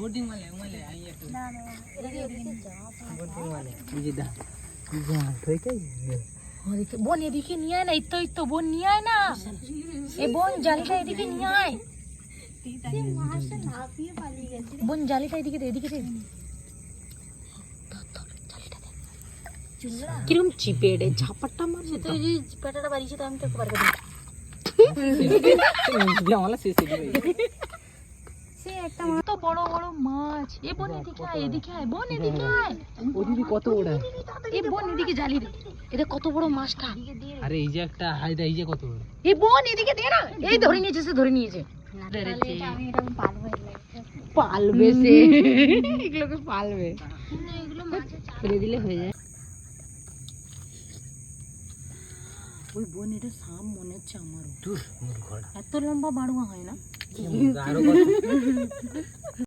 boating वाले आइए तो ना ना बोटिंग वाले ये दा तो क्या है हाँ देखिए बोन এদিকে নিয়ে আয় না এই তো বোন নিয়ে আয় না এই বোন জালিটা এদিকে নিয়ে আয় মাছটা লাফিয়ে পালিয়ে গেছে বোন জালিটা এদিকে দে এদিকে দে কিরম চিপে রে ঝাপাটা মারছে তো এই পেটাটা বাড়িছে তো আমি তো একবার করে দিলাম वाला শেষে দিবে সে একটা তো বড় বড় মাছ এ বোন এদিকে আয় বোন এদিকে আয় ওদিকে কত বড় এই বোন এদিকে জালি দে এটা কত বড় মাছটা আরে এই যে একটা হাইদা এই যে কত বড় এই বোন এদিকে দে না এই ধরে নিয়েছে সে ধরে নিয়েছে আমি এরকম পালবো পালবে সে এগুলোকে পালবে এগুলো মাছের ফেলে দিলে হয়ে যায় ওই বোন এটা সাম মনে হচ্ছে আমারও দূর মোর ঘোড়া এত লম্বা বাড়ুয়া হয় না আরো